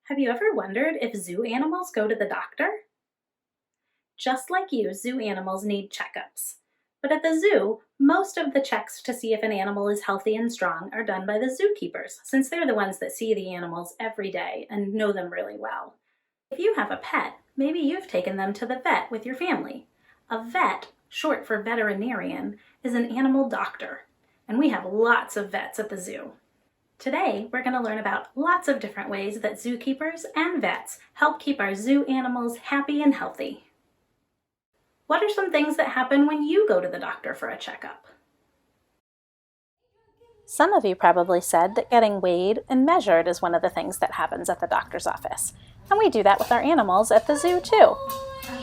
Have you ever wondered if zoo animals go to the doctor? Just like you, zoo animals need checkups. But at the zoo, most of the checks to see if an animal is healthy and strong are done by the zookeepers, since they're the ones that see the animals every day and know them really well. If you have a pet, maybe you've taken them to the vet with your family. A vet, short for veterinarian, is an animal doctor, and we have lots of vets at the zoo. Today, we're going to learn about lots of different ways that zookeepers and vets help keep our zoo animals happy and healthy. What are some things that happen when you go to the doctor for a checkup? Some of you probably said that getting weighed and measured is one of the things that happens at the doctor's office. And we do that with our animals at the zoo too.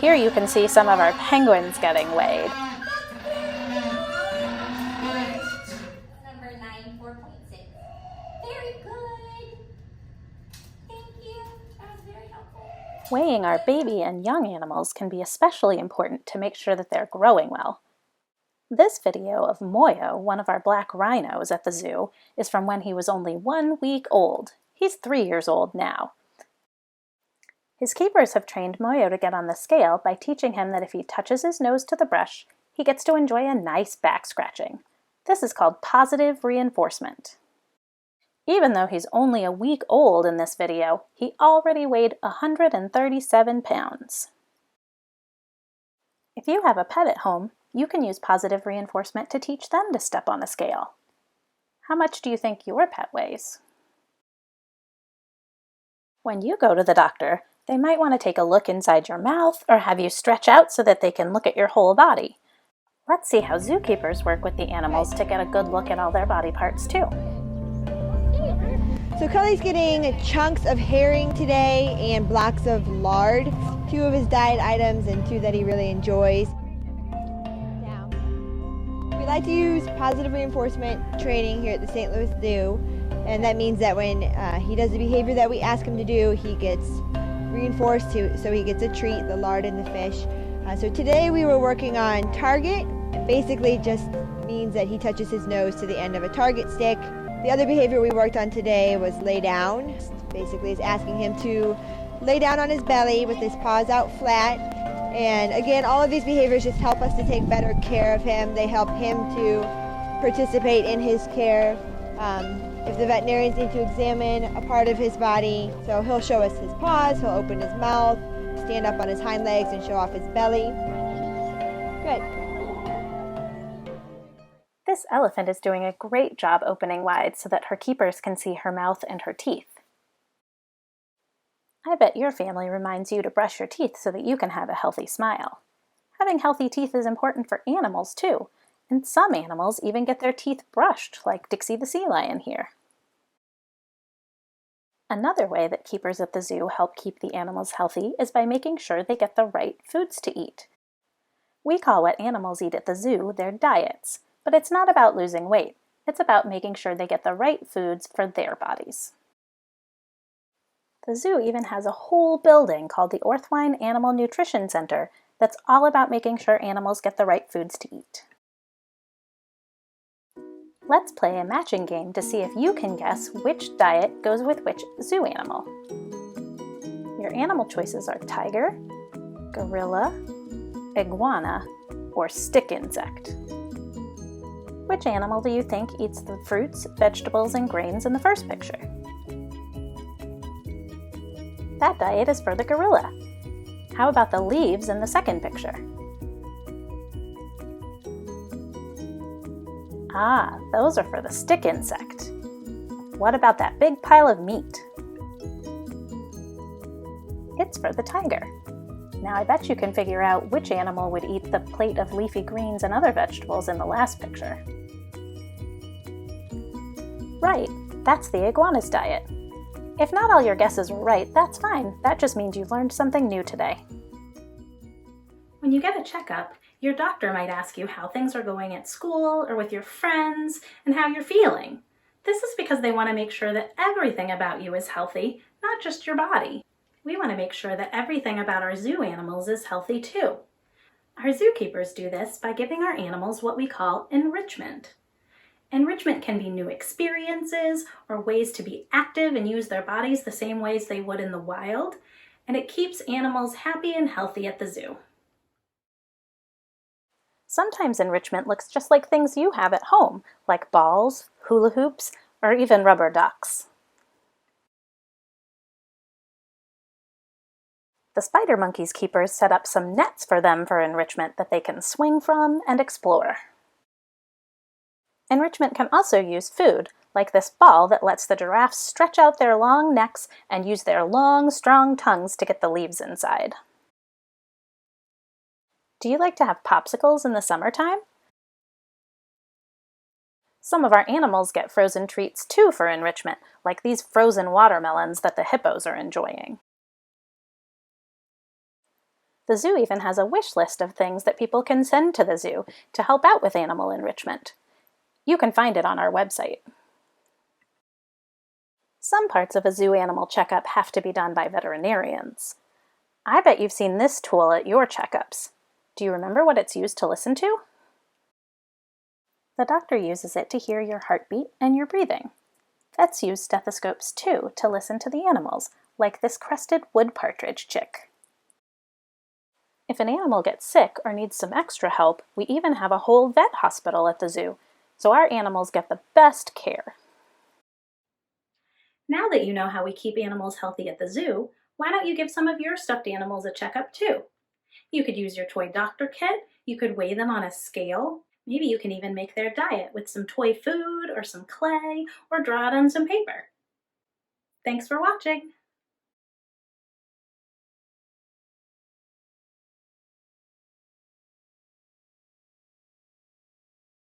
Here you can see some of our penguins getting weighed. Number 9, 4.6. Very good. Thank you. That was very helpful. Weighing our baby and young animals can be especially important to make sure that they're growing well. This video of Moyo, one of our black rhinos at the zoo, is from when he was only 1 week old. He's 3 years old now. His keepers have trained Moyo to get on the scale by teaching him that if he touches his nose to the brush, he gets to enjoy a nice back scratching. This is called positive reinforcement. Even though he's only a week old in this video, he already weighed 137 pounds. If you have a pet at home, you can use positive reinforcement to teach them to step on a scale. How much do you think your pet weighs? When you go to the doctor, they might want to take a look inside your mouth or have you stretch out so that they can look at your whole body. Let's see how zookeepers work with the animals to get a good look at all their body parts too. So Cully's getting chunks of herring today and blocks of lard, 2 of his diet items and 2 that he really enjoys. We like to use positive reinforcement training here at the St. Louis Zoo, and that means that when he does the behavior that we ask him to do, he gets reinforced so he gets a treat, the lard and the fish. So today we were working on target. It basically just means that he touches his nose to the end of a target stick. The other behavior we worked on today was lay down. Basically it's asking him to lay down on his belly with his paws out flat. And again, all of these behaviors just help us to take better care of him. They help him to participate in his care. If the veterinarians need to examine a part of his body, so he'll show us his paws, he'll open his mouth, stand up on his hind legs and show off his belly. Good. This elephant is doing a great job opening wide so that her keepers can see her mouth and her teeth. I bet your family reminds you to brush your teeth so that you can have a healthy smile. Having healthy teeth is important for animals too, and some animals even get their teeth brushed, like Dixie the sea lion here. Another way that keepers at the zoo help keep the animals healthy is by making sure they get the right foods to eat. We call what animals eat at the zoo their diets, but it's not about losing weight. It's about making sure they get the right foods for their bodies. The zoo even has a whole building called the Orthwine Animal Nutrition Center that's all about making sure animals get the right foods to eat. Let's play a matching game to see if you can guess which diet goes with which zoo animal. Your animal choices are tiger, gorilla, iguana, or stick insect. Which animal do you think eats the fruits, vegetables, and grains in the first picture? That diet is for the gorilla. How about the leaves in the second picture? Ah, those are for the stick insect. What about that big pile of meat? It's for the tiger. Now I bet you can figure out which animal would eat the plate of leafy greens and other vegetables in the last picture. Right, that's the iguana's diet. If not all your guesses were right, that's fine. That just means you've learned something new today. When you get a checkup, your doctor might ask you how things are going at school or with your friends and how you're feeling. This is because they want to make sure that everything about you is healthy, not just your body. We want to make sure that everything about our zoo animals is healthy too. Our zookeepers do this by giving our animals what we call enrichment. Enrichment can be new experiences or ways to be active and use their bodies the same ways they would in the wild, and it keeps animals happy and healthy at the zoo. Sometimes enrichment looks just like things you have at home, like balls, hula hoops, or even rubber ducks. The spider monkey's keepers set up some nets for them for enrichment that they can swing from and explore. Enrichment can also use food, like this ball that lets the giraffes stretch out their long necks and use their long, strong tongues to get the leaves inside. Do you like to have popsicles in the summertime? Some of our animals get frozen treats too for enrichment, like these frozen watermelons that the hippos are enjoying. The zoo even has a wish list of things that people can send to the zoo to help out with animal enrichment. You can find it on our website. Some parts of a zoo animal checkup have to be done by veterinarians. I bet you've seen this tool at your checkups. Do you remember what it's used to listen to? The doctor uses it to hear your heartbeat and your breathing. Vets use stethoscopes too to listen to the animals, like this crested wood partridge chick. If an animal gets sick or needs some extra help, we even have a whole vet hospital at the zoo, so our animals get the best care. Now that you know how we keep animals healthy at the zoo, why don't you give some of your stuffed animals a checkup too? You could use your toy doctor kit, you could weigh them on a scale, maybe you can even make their diet with some toy food or some clay or draw it on some paper. Thanks for watching!